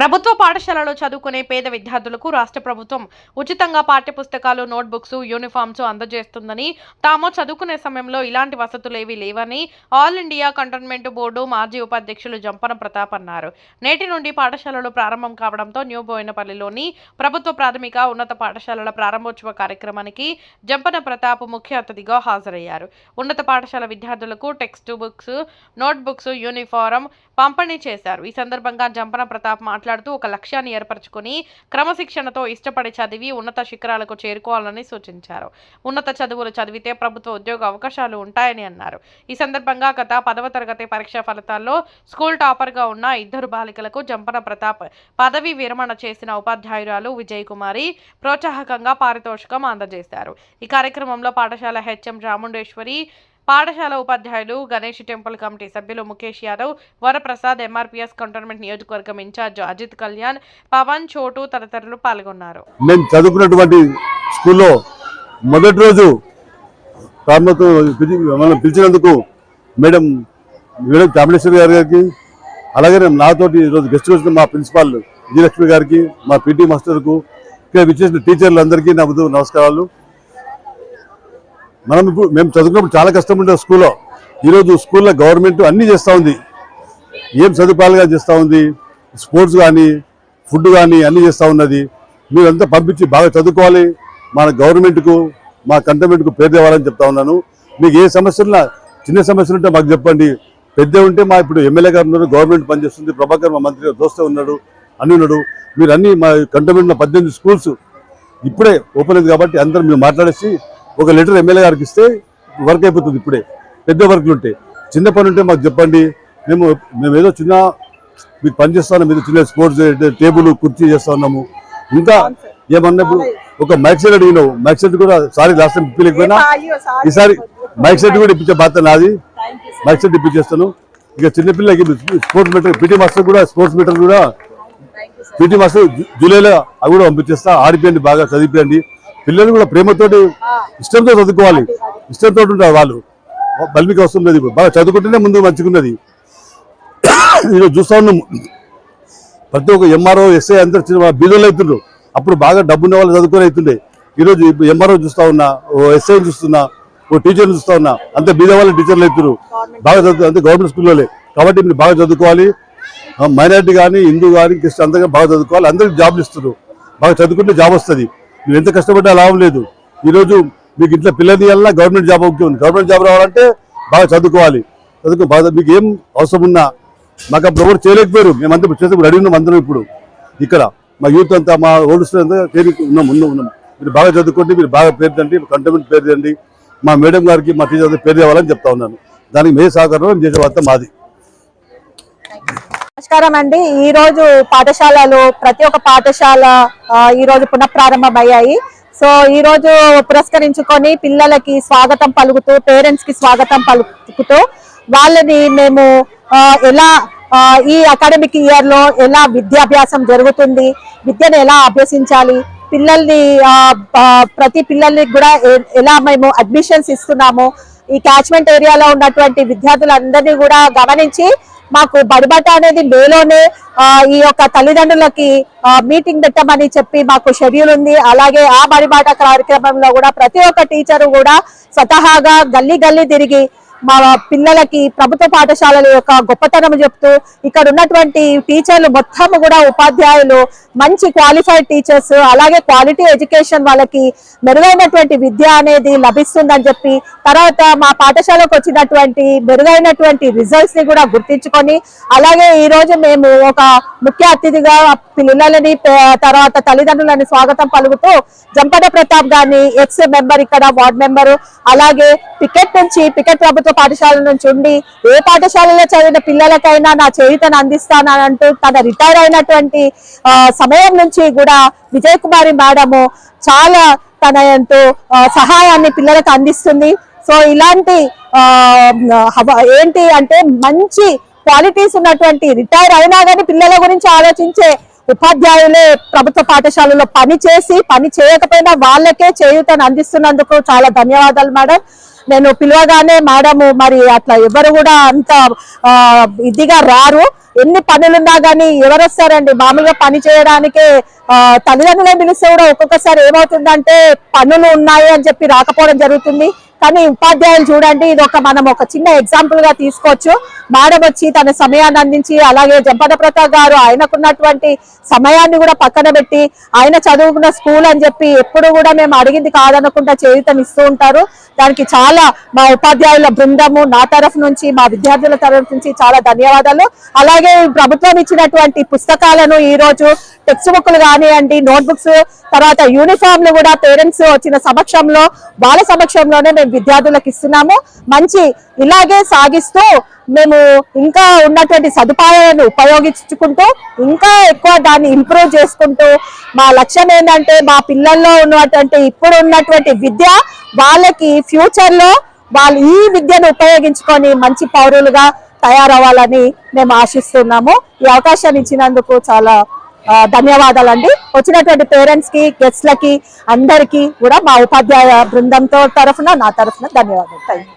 ప్రభుత్వ పాఠశాలలో చదువుకునే పేద విద్యార్థులకు రాష్ట్ర ప్రభుత్వం ఉచితంగా పాఠ్యపుస్తకాలు, నోట్బుక్స్, యూనిఫామ్స్ అందజేస్తుందని, తాము చదువుకునే సమయంలో ఇలాంటి వసతులేవీ లేవని ఆల్ ఇండియా కంటోన్మెంట్ బోర్డు మాజీ ఉపాధ్యక్షులు జంపన ప్రతాప్ అన్నారు. నేటి నుండి పాఠశాలలు ప్రారంభం కావడంతో న్యూ బోయినపల్లిలోని ప్రభుత్వ ప్రాథమిక ఉన్నత పాఠశాలల ప్రారంభోత్సవ కార్యక్రమానికి జంపన ప్రతాప్ ముఖ్య అతిథిగా హాజరయ్యారు. ఉన్నత పాఠశాల విద్యార్థులకు టెక్స్ట్ బుక్స్, నోట్బుక్స్, యూనిఫారం పంపిణీ చేశారు. ఈ సందర్భంగా జంపన ప్రతాప్ మాట్లాడుతూ ఒక లక్ష్యాన్ని ఏర్పరచుకుని క్రమశిక్షణతో ఇష్టపడి చదివి ఉన్నత శిఖరాలకు చేరుకోవాలని సూచించారు. ఉన్నత చదువులు చదివితే ప్రభుత్వ ఉద్యోగ అవకాశాలు ఉంటాయని అన్నారు. ఈ సందర్భంగా గత 10వ తరగతి పరీక్షా ఫలితాల్లో స్కూల్ టాపర్గా ఉన్న 2 బాలికలకు జంపన ప్రతాప్ పదవీ విరమణ చేసిన ఉపాధ్యాయురాలు విజయ్ కుమారి ప్రోత్సాహకంగా పారితోషికం అందజేశారు. ఈ కార్యక్రమంలో పాఠశాల హెచ్ఎం రాముండేశ్వరి, పాఠశాల ఉపాధ్యాయులు, గణేష్ టెంపుల్ కమిటీ సభ్యులు ముఖేష్ యాదవ్, వరప్రసాద్, ఎంఆర్పీఎస్ కంటోన్మెంట్ నియోజకవర్గం ఇన్ఛార్జ్ అజిత్ కళ్యాణ్, పవన్, చోటు తదితరులు పాల్గొన్నారు. నేను చదువుకున్నటువంటి స్కూల్లో మొదటి రోజు మనం పిలిచినందుకు మేడం కామేశ్వరి గారికి, అలాగే నాతోటి ఈరోజు గెస్ట్ వచ్చిన మా ప్రిన్సిపాల్ విజయలక్ష్మి గారికి, మా పీటీ మాస్టర్కు, ఇక్కడ విచ్చేసిన టీచర్లందరికీ నా నమస్కారాలు. మేము చదువుకున్నప్పుడు చాలా కష్టం ఉండే స్కూల్లో. ఈరోజు స్కూల్లో గవర్నమెంట్ అన్నీ చేస్తూ ఉంది, ఏం సదుపాయాలుగా చేస్తూ ఉంది, స్పోర్ట్స్ కానీ ఫుడ్ కానీ అన్నీ చేస్తూ ఉన్నది. మీరంతా పంపించి బాగా చదువుకోవాలి, మన గవర్నమెంట్కు మా కంటోన్మెంట్కు పేరు తేవాలని చెప్తా ఉన్నాను. మీకు ఏ సమస్యలున్నా, చిన్న సమస్యలు ఉంటే మాకు చెప్పండి. పెద్ద ఉంటే మా ఇప్పుడు ఎమ్మెల్యే గారు ఉన్నారు, గవర్నమెంట్ పనిచేస్తుంది, ప్రభాకర్ మా మంత్రి గారు దోస్తే ఉన్నాడు, అన్నీ ఉన్నాడు. మీరు అన్నీ మా కంటోన్మెంట్లో 18 స్కూల్స్ ఇప్పుడే ఓపెన్ అయింది కాబట్టి అందరూ మీరు మాట్లాడేసి ఒక లెటర్ ఎమ్మెల్యే గారికి ఇస్తే వర్క్ అయిపోతుంది. ఇప్పుడే పెద్ద వర్క్లు ఉంటాయి, చిన్న పని ఉంటే మాకు చెప్పండి. మేము ఏదో చిన్న మీకు పని చేస్తా ఉన్నాం, ఏదో చిన్న స్పోర్ట్స్ టేబుల్ కుర్చీ చేస్తా ఉన్నాము. ఇంకా ఏమన్నప్పుడు ఒక మైక్ సెట్ అడిగినావు, మైక్ సెట్ కూడా సారీ లాస్ట్ టైం ఇప్పలేకపోయినా ఈసారి మైక్ సెట్ కూడా ఇప్పించే బాధ్యత నాది. మైక్ సెట్ ఇప్పించేస్తాను. ఇక చిన్నపిల్లలకి స్పోర్ట్స్ మీటర్, పీటీ మాస్టర్ కూడా స్పోర్ట్స్ మీటర్ కూడా పీటీ మాస్టర్ జూలైలో అవి కూడా పంపించేస్తా. ఆడిపోయండి, బాగా చదివిపోయండి. పిల్లలు కూడా ప్రేమతోటి ఇష్టంతో చదువుకోవాలి, ఇష్టంతో ఉంటారు వాళ్ళు. బల్మికి అవసరం లేదు, బాగా చదువుకుంటేనే ముందు మంచిగున్నది. ఈరోజు చూస్తా ఉన్నాము ప్రతి ఒక్క ఎంఆర్ఓ, ఎస్ఐ అందరు చిన్న బీదోళ్ళు అవుతుండ్రు. అప్పుడు బాగా డబ్బున్న వాళ్ళు చదువుకొని అవుతుండే. ఈరోజు ఎంఆర్ఓ చూస్తా ఉన్నా, ఓ ఎస్ఐ చూస్తున్నా, ఓ టీచర్ని చూస్తా ఉన్నా, అంతే బీద వాళ్ళు టీచర్లు అవుతున్నారు. బాగా చదువుతారు, అంతే గవర్నమెంట్ స్కూల్లోనే. కాబట్టి మీరు బాగా చదువుకోవాలి. మైనారిటీ కానీ హిందూ కానీ క్రిస్టియన్ అంతగా బాగా చదువుకోవాలి. అందరికి జాబ్లు ఇస్తున్నారు, బాగా చదువుకుంటే జాబ్ వస్తుంది. మీరు ఎంత కష్టపడ్డా లాభం లేదు. ఈరోజు మీకు ఇంట్లో పిల్లలు తీయాలన్నా గవర్నమెంట్ జాబ్ ముఖ్యం. గవర్నమెంట్ జాబ్ రావాలంటే బాగా చదువుకోవాలి. బాగా మీకు ఏం అవసరం ఉన్నా మాకు అప్పుడు ఎవరు చేయలేకపోయారు, మేమంతా చేసి రెడీ ఉన్నాం అందరం. ఇప్పుడు ఇక్కడ మా యూత్ అంతా, మా ఓల్డ్ స్టూడెంట్ అంతా ట్రైనింగ్ ఉన్నాం. మీరు బాగా చదువుకోండి, మీరు బాగా పేరు తండి, కంటోన్మెంట్ పేరు తెండి. మా మేడం గారికి, మా టీచర్ పేరు తేవాలని చెప్తా ఉన్నాను. దానికి మే సహకారం చేసే వార్త మాది. నమస్కారం అండి. ఈ రోజు పాఠశాలలు ప్రతి ఒక్క పాఠశాల ఈ రోజు పునఃప్రారంభమయ్యాయి. సో ఈ రోజు పురస్కరించుకొని పిల్లలకి స్వాగతం పలుకుతూ, పేరెంట్స్ కి స్వాగతం పలుకుతూ వాళ్ళని మేము ఎలా ఈ అకాడమిక్ ఇయర్ లో ఎలా విద్యాభ్యాసం జరుగుతుంది, విద్యను ఎలా అభ్యసించాలి, పిల్లల్ని ప్రతి పిల్లల్ని కూడా ఎలా మేము అడ్మిషన్స్ ఇస్తున్నాము, ఈ క్యాచ్మెంట్ ఏరియాలో ఉన్నటువంటి విద్యార్థులందరినీ కూడా గమనించి మాకు బడిబాట అనేది మేలోనే ఈ యొక్క తల్లిదండ్రులకి మీటింగ్ పెట్టమని చెప్పి మాకు షెడ్యూల్ ఉంది. అలాగే ఆ బడిబాట కార్యక్రమంలో కూడా ప్రతి ఒక్క టీచరు కూడా స్వతహాగా గల్లీ గల్లీ తిరిగి మా పిల్లలకి ప్రభుత్వ పాఠశాలల యొక్క గొప్పతనం చెప్తూ, ఇక్కడ ఉన్నటువంటి టీచర్లు మొత్తం కూడా ఉపాధ్యాయులు మంచి క్వాలిఫైడ్ టీచర్స్, అలాగే క్వాలిటీ ఎడ్యుకేషన్, వాళ్ళకి మెరుగైనటువంటి విద్య అనేది లభిస్తుందని చెప్పి, తర్వాత మా పాఠశాలకు వచ్చినటువంటి మెరుగైనటువంటి రిజల్ట్స్ ని కూడా గుర్తించుకొని, అలాగే ఈ రోజు మేము ఒక ముఖ్య అతిథిగా పిల్లలని తర్వాత తల్లిదండ్రులని స్వాగతం పలుకుతూ జంపన ప్రతాప్ గారిని ఎక్స్ మెంబర్, ఇక్కడ వార్డ్ మెంబరు, అలాగే పికెట్ ప్రభుత్వ పాఠశాల నుంచి ఉండి ఏ పాఠశాలలో చదివిన పిల్లలకైనా నా చేయుతను అందిస్తానంటూ తన రిటైర్ అయినటువంటి సమయం నుంచి కూడా విజయ్ కుమారి మేడము చాలా తన ఎంతో సహాయాన్ని పిల్లలకు అందిస్తుంది. సో ఇలాంటి ఏంటి అంటే మంచి క్వాలిటీస్ ఉన్నటువంటి, రిటైర్ అయినా కానీ పిల్లల గురించి ఆలోచించే ఉపాధ్యాయులే ప్రభుత్వ పాఠశాలలో పని చేయకపోయినా వాళ్ళకే చేయూతను అందిస్తున్నందుకు చాలా ధన్యవాదాలు మేడం. నేను పిలవగానే మేడం మరి అట్లా ఎవరు కూడా అంత ఇదిగా రారు. ఎన్ని పనులున్నా గానీ ఎవరు వస్తారండి? మామూలుగా పని చేయడానికే తల్లిదండ్రులే పిలిస్తే కూడా ఒక్కొక్కసారి ఏమవుతుందంటే పనులు ఉన్నాయి అని చెప్పి రాకపోవడం జరుగుతుంది. కానీ ఉపాధ్యాయులు చూడండి, ఇది మనం ఒక చిన్న ఎగ్జాంపుల్ గా తీసుకోవచ్చు. మేడం వచ్చి తన సమయాన్ని అందించి, అలాగే జంపద ప్రతాప్ గారు ఆయనకున్నటువంటి సమయాన్ని కూడా పక్కన పెట్టి ఆయన చదువుకున్న స్కూల్ అని చెప్పి ఎప్పుడు కూడా మేము అడిగింది కాదనకుండా చేయూతనిస్తూ ఉంటారు. దానికి చాలా మా ఉపాధ్యాయుల బృందము నా తరఫు నుంచి, మా విద్యార్థుల తరఫు నుంచి చాలా ధన్యవాదాలు. అలాగే ప్రభుత్వం ఇచ్చినటువంటి పుస్తకాలను ఈ రోజు టెక్స్ట్ బుక్లు కానివ్వండి, నోట్ బుక్స్, తర్వాత యూనిఫామ్లు కూడా పేరెంట్స్ వచ్చిన సమక్షంలో వాళ్ళ సమక్షంలోనే మేము విద్యార్థులకు ఇస్తున్నాము. మంచి ఇలాగే సాగిస్తూ మేము ఇంకా ఉన్నటువంటి సదుపాయాలను ఉపయోగించుకుంటూ ఇంకా ఎక్కువ దాన్ని ఇంప్రూవ్ చేసుకుంటూ మా లక్ష్యం ఏంటంటే మా పిల్లల్లో ఉన్నటువంటి ఇప్పుడు ఉన్నటువంటి విద్య వాళ్ళకి ఫ్యూచర్ లో వాళ్ళు ఈ విద్యను ఉపయోగించుకొని మంచి పౌరులుగా తయారవ్వాలని మేము ఆశిస్తున్నాము. ఈ అవకాశాన్ని ఇచ్చినందుకు చాలా ధన్యవాదాలండి. వచ్చినటువంటి పేరెంట్స్ కి, గెస్ట్లకి అందరికీ కూడా మా ఉపాధ్యాయ బృందంతో తరఫున, నా తరఫున ధన్యవాదాలు. Thank you.